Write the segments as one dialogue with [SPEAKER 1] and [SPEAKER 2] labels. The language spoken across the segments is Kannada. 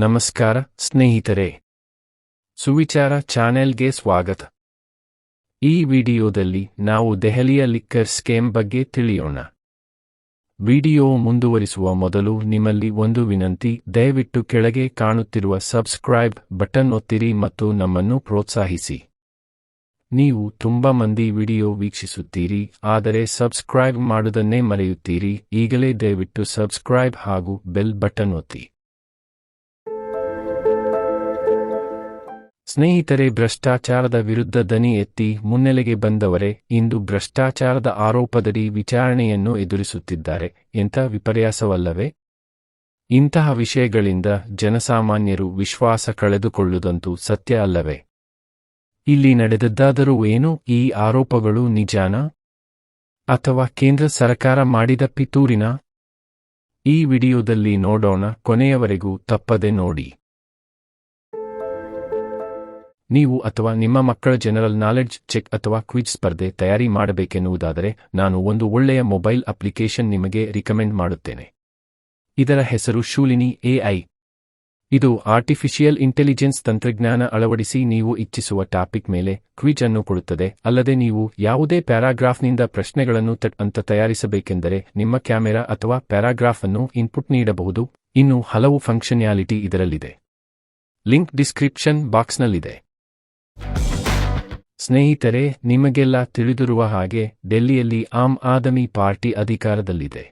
[SPEAKER 1] ನಮಸ್ಕಾರ ಸ್ನೇಹಿತರೆ, ಸುವಿಚಾರ ಚಾನೆಲ್ಗೆ ಸ್ವಾಗತ. ಈ ವಿಡಿಯೋದಲ್ಲಿ ನಾವು ದೆಹಲಿಯ ಲಿಕ್ಕರ್ ಸ್ಕೇಮ್ ಬಗ್ಗೆ ತಿಳಿಯೋಣ. ವಿಡಿಯೋ ಮುಂದುವರಿಸುವ ಮೊದಲು ನಿಮ್ಮಲ್ಲಿ ಒಂದು ವಿನಂತಿ, ದಯವಿಟ್ಟು ಕೆಳಗೆ ಕಾಣುತ್ತಿರುವ ಸಬ್ಸ್ಕ್ರೈಬ್ ಬಟನ್ ಒತ್ತಿರಿ ಮತ್ತು ನಮ್ಮನ್ನು ಪ್ರೋತ್ಸಾಹಿಸಿ. ನೀವು ತುಂಬಾ ಮಂದಿ ವಿಡಿಯೋ ವೀಕ್ಷಿಸುತ್ತೀರಿ, ಆದರೆ ಸಬ್ಸ್ಕ್ರೈಬ್ ಮಾಡುವುದನ್ನೇ ಮರೆಯುತ್ತೀರಿ. ಈಗಲೇ ದಯವಿಟ್ಟು ಸಬ್ಸ್ಕ್ರೈಬ್ ಹಾಗೂ ಬೆಲ್ ಬಟನ್ ಒತ್ತಿ. ಸ್ನೇಹಿತರೆ, ಭ್ರಷ್ಟಾಚಾರದ ವಿರುದ್ಧ ದನಿ ಎತ್ತಿ ಮುನ್ನೆಲೆಗೆ ಬಂದವರೇ ಇಂದು ಭ್ರಷ್ಟಾಚಾರದ ಆರೋಪದಡಿ ವಿಚಾರಣೆಯನ್ನು ಎದುರಿಸುತ್ತಿದ್ದಾರೆ. ಎಂಥ ವಿಪರ್ಯಾಸವಲ್ಲವೇ? ಇಂತಹ ವಿಷಯಗಳಿಂದ ಜನಸಾಮಾನ್ಯರು ವಿಶ್ವಾಸ ಕಳೆದುಕೊಳ್ಳುವುದಂತೂ ಸತ್ಯ ಅಲ್ಲವೇ? ಇಲ್ಲಿ ನಡೆದದ್ದಾದರೂ ಏನು? ಈ ಆರೋಪಗಳು ನಿಜಾನಾ? ಅಥವಾ ಕೇಂದ್ರ ಸರ್ಕಾರ ಮಾಡಿದ ಪಿತೂರಿನ? ಈ ವಿಡಿಯೋದಲ್ಲಿ ನೋಡೋಣ, ಕೊನೆಯವರೆಗೂ ತಪ್ಪದೆ ನೋಡಿ. ನೀವು ಅಥವಾ ನಿಮ್ಮ ಮಕ್ಕಳ ಜನರಲ್ ನಾಲೆಡ್ಜ್ ಚೆಕ್ ಅಥವಾ ಕ್ವಿಜ್ ಸ್ಪರ್ಧೆ ತಯಾರಿ ಮಾಡಬೇಕೆನ್ನುವುದಾದರೆ ನಾನು ಒಂದು ಒಳ್ಳೆಯ ಮೊಬೈಲ್ ಅಪ್ಲಿಕೇಶನ್ ನಿಮಗೆ ರಿಕಮೆಂಡ್ ಮಾಡುತ್ತೇನೆ. ಇದರ ಹೆಸರು ಶೂಲಿನಿ AI. ಇದು ಆರ್ಟಿಫಿಷಿಯಲ್ ಇಂಟೆಲಿಜೆನ್ಸ್ ತಂತ್ರಜ್ಞಾನ ಅಳವಡಿಸಿ ನೀವು ಇಚ್ಛಿಸುವ ಟಾಪಿಕ್ ಮೇಲೆ ಕ್ವಿಜ್ ಅನ್ನು ಕೊಡುತ್ತದೆ. ಅಲ್ಲದೆ ನೀವು ಯಾವುದೇ ಪ್ಯಾರಾಗ್ರಾಫ್ನಿಂದ ಪ್ರಶ್ನೆಗಳನ್ನು ಅಂತ ತಯಾರಿಸಬೇಕೆಂದರೆ ನಿಮ್ಮ ಕ್ಯಾಮೆರಾ ಅಥವಾ ಪ್ಯಾರಾಗ್ರಾಫ್ ಅನ್ನು ಇನ್ಪುಟ್ ನೀಡಬಹುದು. ಇನ್ನೂ ಹಲವು ಫಂಕ್ಷನ್ಯಾಲಿಟಿ ಇದರಲ್ಲಿದೆ. ಲಿಂಕ್ ಡಿಸ್ಕ್ರಿಪ್ಷನ್ ಬಾಕ್ಸ್ನಲ್ಲಿದೆ. ಸ್ನೇಹಿತರೆ, ನಿಮಗೆಲ್ಲ ತಿಳಿದಿರುವ ಹಾಗೆ ಡೆಲ್ಲಿಯಲ್ಲಿ ಆಮ್ ಆದ್ಮಿ ಪಾರ್ಟಿ ಅಧಿಕಾರದಲ್ಲಿದೆ.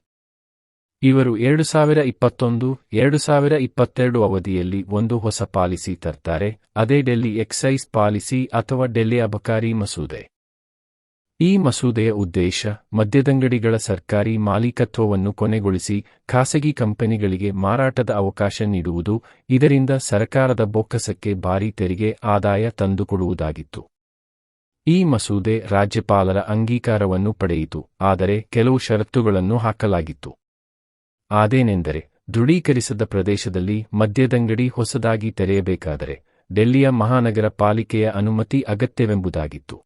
[SPEAKER 1] ಇವರು 2021-2022 ಅವಧಿಯಲ್ಲಿ ಒಂದು ಹೊಸ ಪಾಲಿಸಿ ತರ್ತಾರೆ. ಅದೇ ಡೆಲ್ಲಿ ಎಕ್ಸೈಸ್ ಪಾಲಿಸಿ ಅಥವಾ ಡೆಲ್ಲಿ ಅಬಕಾರಿ ಮಸೂದೆ. ಈ ಮಸೂದೆಯ ಉದ್ದೇಶ ಮದ್ಯದಂಗಡಿಗಳ ಸರ್ಕಾರಿ ಮಾಲೀಕತ್ವವನ್ನು ಕೊನೆಗೊಳಿಸಿ ಖಾಸಗಿ ಕಂಪನಿಗಳಿಗೆ ಮಾರಾಟದ ಅವಕಾಶ ನೀಡುವುದು. ಇದರಿಂದ ಸರ್ಕಾರದ ಬೊಕ್ಕಸಕ್ಕೆ ಭಾರೀ ತೆರಿಗೆ ಆದಾಯ ತಂದುಕೊಡುವುದಾಗಿತ್ತು. ಈ ಮಸೂದೆ ರಾಜ್ಯಪಾಲರ ಅಂಗೀಕಾರವನ್ನು ಪಡೆಯಿತು, ಆದರೆ ಕೆಲವು ಷರತ್ತುಗಳನ್ನು ಹಾಕಲಾಗಿತ್ತು. ಅದೇನೆಂದರೆ, ದೃಢೀಕರಿಸದ ಪ್ರದೇಶದಲ್ಲಿ ಮದ್ಯದಂಗಡಿ ಹೊಸದಾಗಿ ತೆರೆಯಬೇಕಾದರೆ ಡೆಲ್ಲಿಯ ಮಹಾನಗರ ಪಾಲಿಕೆಯ ಅನುಮತಿ ಅಗತ್ಯವೆಂಬುದಾಗಿತ್ತು.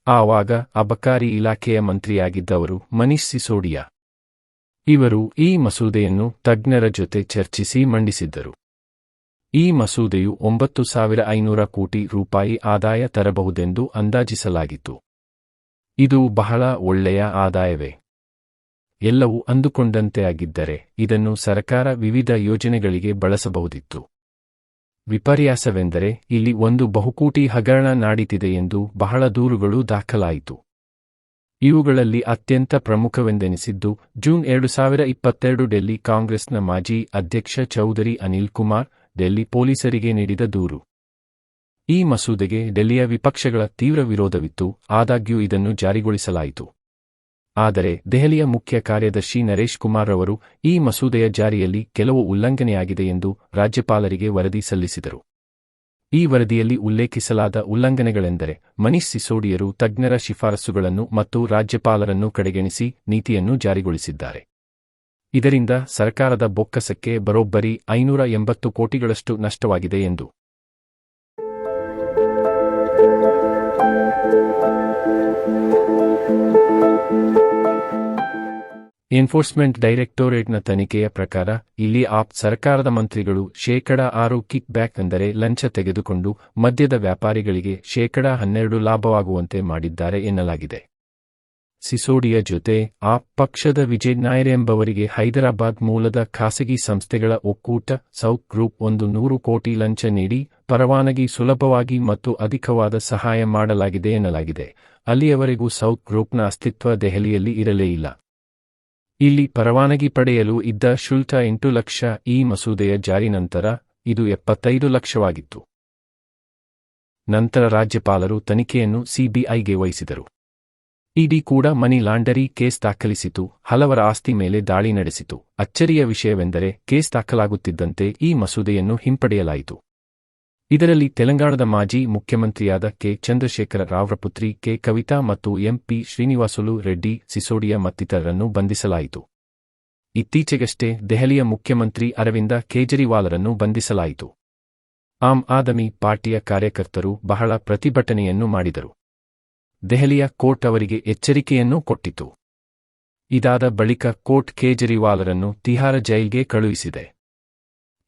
[SPEAKER 1] ಆವಾಗ ಅಬಕಾರಿ ಇಲಾಖೆಯ ಮಂತ್ರಿಯಾಗಿದ್ದವರು ಮನೀಶ್ ಸಿಸೋಡಿಯಾ. ಇವರು ಈ ಮಸೂದೆಯನ್ನು ತಜ್ಞರ ಜೊತೆ ಚರ್ಚಿಸಿ ಮಂಡಿಸಿದ್ದರು. ಈ ಮಸೂದೆಯು 9,500 ಕೋಟಿ ರೂಪಾಯಿ ಆದಾಯ ತರಬಹುದೆಂದು ಅಂದಾಜಿಸಲಾಗಿತ್ತು. ಇದು ಬಹಳ ಒಳ್ಳೆಯ ಆದಾಯವೇ? ಎಲ್ಲವೂ ಅಂದುಕೊಂಡಂತೆ ಆಗಿದ್ದರೆ ಇದನ್ನು ಸರ್ಕಾರ ವಿವಿಧ ಯೋಜನೆಗಳಿಗೆ ಬಳಸಬಹುದಿತ್ತು. ವಿಪರ್ಯಾಸವೆಂದರೆ ಇಲ್ಲಿ ಒಂದು ಬಹುಕೋಟಿ ಹಗರಣ ನಾಡಿತಿದೆ ಎಂದು ಬಹಳ ದೂರುಗಳು ದಾಖಲಾಯಿತು. ಇವುಗಳಲ್ಲಿ ಅತ್ಯಂತ ಪ್ರಮುಖವೆಂದೆನಿಸಿದ್ದು ಜೂನ್ 2022 ಡೆಲ್ಲಿ ಕಾಂಗ್ರೆಸ್ನ ಮಾಜಿ ಅಧ್ಯಕ್ಷ ಚೌಧರಿ ಅನಿಲ್ ಕುಮಾರ್ ಡೆಲ್ಲಿ ಪೊಲೀಸರಿಗೆ ನೀಡಿದ ದೂರು. ಈ ಮಸೂದೆಗೆ ಡೆಲ್ಲಿಯ ವಿಪಕ್ಷಗಳ ತೀವ್ರ ವಿರೋಧವಿತ್ತು, ಆದಾಗ್ಯೂ ಇದನ್ನು ಜಾರಿಗೊಳಿಸಲಾಯಿತು. ಆದರೆ ದೆಹಲಿಯ ಮುಖ್ಯ ಕಾರ್ಯದರ್ಶಿ ನರೇಶ್ ಕುಮಾರ್ ಅವರು ಈ ಮಸೂದೆಯ ಜಾರಿಯಲ್ಲಿ ಕೆಲವು ಉಲ್ಲಂಘನೆಯಾಗಿದೆ ಎಂದು ರಾಜ್ಯಪಾಲರಿಗೆ ವರದಿ ಸಲ್ಲಿಸಿದರು. ಈ ವರದಿಯಲ್ಲಿ ಉಲ್ಲೇಖಿಸಲಾದ ಉಲ್ಲಂಘನೆಗಳೆಂದರೆ ಮನೀಶ್ ಸಿಸೋಡಿಯರು ತಜ್ಞರ ಶಿಫಾರಸುಗಳನ್ನು ಮತ್ತು ರಾಜ್ಯಪಾಲರನ್ನು ಕಡೆಗಣಿಸಿ ನೀತಿಯನ್ನು ಜಾರಿಗೊಳಿಸಿದ್ದಾರೆ. ಇದರಿಂದ ಸರ್ಕಾರದ ಬೊಕ್ಕಸಕ್ಕೆ ಬರೋಬ್ಬರಿ 580 ಕೋಟಿಗಳಷ್ಟು ನಷ್ಟವಾಗಿದೆ ಎಂದು. ಎನ್ಫೋರ್ಸ್ಮೆಂಟ್ ಡೈರೆಕ್ಟೋರೇಟ್ನ ತನಿಖೆಯ ಪ್ರಕಾರ ಇಲ್ಲಿ ಸರ್ಕಾರದ ಮಂತ್ರಿಗಳು 6% ಕಿಕ್ ಬ್ಯಾಕ್ ಅಂದರೆ ಲಂಚ ತೆಗೆದುಕೊಂಡು ಮದ್ಯದ ವ್ಯಾಪಾರಿಗಳಿಗೆ 12% ಲಾಭವಾಗುವಂತೆ ಮಾಡಿದ್ದಾರೆ ಎನ್ನಲಾಗಿದೆ. ಸಿಸೋಡಿಯಾ ಜೊತೆ ಪಕ್ಷದ ವಿಜಯ್ ನಾಯರ್ ಎಂಬವರಿಗೆ ಹೈದರಾಬಾದ್ ಮೂಲದ ಖಾಸಗಿ ಸಂಸ್ಥೆಗಳ ಒಕ್ಕೂಟ ಸೌತ್ ಗ್ರೂಪ್ 100 ಕೋಟಿ ಲಂಚ ನೀಡಿ ಪರವಾನಗಿ ಸುಲಭವಾಗಿ ಮತ್ತು ಅಧಿಕವಾದ ಸಹಾಯ ಮಾಡಲಾಗಿದೆ ಎನ್ನಲಾಗಿದೆ. ಅಲ್ಲಿಯವರೆಗೂ ಸೌತ್ ಗ್ರೂಪ್ನ ಅಸ್ತಿತ್ವ ದೆಹಲಿಯಲ್ಲಿ ಇರಲೇ ಇಲ್ಲ. ಇಲ್ಲಿ ಪರವಾನಗಿ ಪಡೆಯಲು ಇದ್ದ ಶುಲ್ಕ 8 ಲಕ್ಷ. ಈ ಮಸೂದೆಯ ಜಾರಿ ನಂತರ ಇದು 75 ಲಕ್ಷವಾಗಿತ್ತು. ನಂತರ ರಾಜ್ಯಪಾಲರು ತನಿಖೆಯನ್ನು CBIಗೆ ವಹಿಸಿದರು. ಇಡಿ ಕೂಡ ಮನಿ ಲಾಂಡರಿ ಕೇಸ್ ದಾಖಲಿಸಿತು, ಹಲವರ ಆಸ್ತಿ ಮೇಲೆ ದಾಳಿ ನಡೆಸಿತು. ಅಚ್ಚರಿಯ ವಿಷಯವೆಂದರೆ ಕೇಸ್ ದಾಖಲಾಗುತ್ತಿದ್ದಂತೆ ಈ ಮಸೂದೆಯನ್ನು ಹಿಂಪಡೆಯಲಾಯಿತು. ಇದರಲ್ಲಿ ತೆಲಂಗಾಣದ ಮಾಜಿ ಮುಖ್ಯಮಂತ್ರಿಯಾದ ಕೆ. ಚಂದ್ರಶೇಖರ ರಾವ್ರ ಪುತ್ರಿ ಕೆ. ಕವಿತಾ ಮತ್ತು MP ಶ್ರೀನಿವಾಸುಲು ರೆಡ್ಡಿ ಸಿಸೋಡಿಯಾ ಮತ್ತಿತರರನ್ನು ಬಂಧಿಸಲಾಯಿತು. ಇತ್ತೀಚೆಗಷ್ಟೇ ದೆಹಲಿಯ ಮುಖ್ಯಮಂತ್ರಿ ಅರವಿಂದ ಕೇಜ್ರಿವಾಲರನ್ನು ಬಂಧಿಸಲಾಯಿತು. ಆಮ್ ಆದ್ಮಿ ಪಾರ್ಟಿಯ ಕಾರ್ಯಕರ್ತರು ಬಹಳ ಪ್ರತಿಭಟನೆಯನ್ನು ಮಾಡಿದರು. ದೆಹಲಿಯ ಕೋರ್ಟ್ ಅವರಿಗೆ ಎಚ್ಚರಿಕೆಯನ್ನೂ ಕೊಟ್ಟಿತು. ಇದಾದ ಬಳಿಕ ಕೋರ್ಟ್ ಕೇಜ್ರಿವಾಲರನ್ನು ತಿಹಾರ ಜೈಲ್ಗೆ ಕಳುಹಿಸಿದೆ.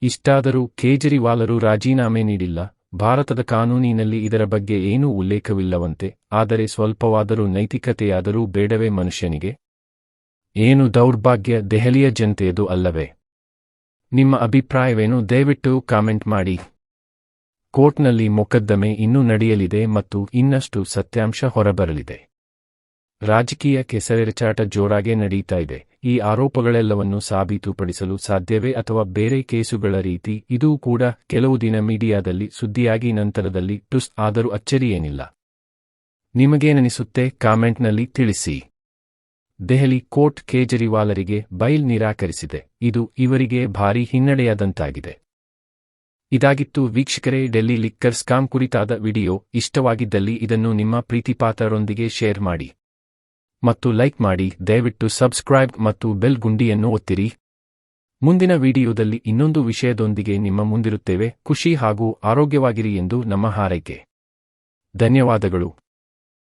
[SPEAKER 1] ಇಷ್ಟಾದರೂ ಕೇಜ್ರಿವಾಲರು ರಾಜೀನಾಮೆ ನೀಡಿಲ್ಲ. ಭಾರತದ ಕಾನೂನಿನಲ್ಲಿ ಇದರ ಬಗ್ಗೆ ಏನೂ ಉಲ್ಲೇಖವಿಲ್ಲವಂತೆ. ಆದರೆ ಸ್ವಲ್ಪವಾದರೂ ನೈತಿಕತೆಯಾದರೂ ಬೇಡವೇ ಮನುಷ್ಯನಿಗೆ? ಏನು ದೌರ್ಭಾಗ್ಯ ದೆಹಲಿಯ ಜನತೆಯದು ಅಲ್ಲವೇ? ನಿಮ್ಮ ಅಭಿಪ್ರಾಯವೇನು? ದಯವಿಟ್ಟು ಕಾಮೆಂಟ್ ಮಾಡಿ. ಕೋರ್ಟ್ನಲ್ಲಿ ಮೊಕದ್ದಮೆ ಇನ್ನೂ ನಡೆಯಲಿದೆ ಮತ್ತು ಇನ್ನಷ್ಟು ಸತ್ಯಾಂಶ ಹೊರಬರಲಿದೆ. ರಾಜಕೀಯ ಕೆಸರೆರಚಾಟ ಜೋರಾಗೆ ನಡೀತಾ ಇದೆ. ಈ ಆರೋಪಗಳೆಲ್ಲವನ್ನು ಸಾಬೀತುಪಡಿಸಲು ಸಾಧ್ಯವೇ ಅಥವಾ ಬೇರೆ ಕೇಸುಗಳ ರೀತಿ ಇದೂ ಕೂಡ ಕೆಲವು ದಿನ ಮೀಡಿಯಾದಲ್ಲಿ ಸುದ್ದಿಯಾಗಿ ನಂತರದಲ್ಲಿ ಟುಸ್ ಆದರೂ ಅಚ್ಚರಿಯೇನಿಲ್ಲ. ನಿಮಗೇನನಿಸುತ್ತೆ? ಕಾಮೆಂಟ್ನಲ್ಲಿ ತಿಳಿಸಿ. ದೆಹಲಿ ಕೋರ್ಟ್ ಕೇಜ್ರಿವಾಲರಿಗೆ ಬೈಲ್ ನಿರಾಕರಿಸಿದೆ. ಇದು ಇವರಿಗೆ ಭಾರೀ ಹಿನ್ನಡೆಯಾದಂತಾಗಿದೆ. ಇದಾಗಿತ್ತು ವೀಕ್ಷಕರೇ ಡೆಲ್ಲಿ ಲಿಕ್ಕರ್ ಸ್ಕಾಮ್ ಕುರಿತಾದ ವಿಡಿಯೋ. ಇಷ್ಟವಾಗಿದ್ದಲ್ಲಿ ಇದನ್ನು ನಿಮ್ಮ ಪ್ರೀತಿಪಾತ್ರರೊಂದಿಗೆ ಶೇರ್ ಮಾಡಿ ಮತ್ತು ಲೈಕ್ ಮಾಡಿ. ದಯವಿಟ್ಟು ಸಬ್ಸ್ಕ್ರೈಬ್ ಮತ್ತು ಬೆಲ್ ಗುಂಡಿಯನ್ನು ಒತ್ತಿರಿ. ಮುಂದಿನ ವಿಡಿಯೋದಲ್ಲಿ ಇನ್ನೊಂದು ವಿಷಯದೊಂದಿಗೆ ನಿಮ್ಮ ಮುಂದಿರುತ್ತೇವೆ. ಖುಷಿ ಹಾಗೂ ಆರೋಗ್ಯವಾಗಿರಿ ಎಂದು ನಮ್ಮ ಹಾರೈಕೆ. ಧನ್ಯವಾದಗಳು.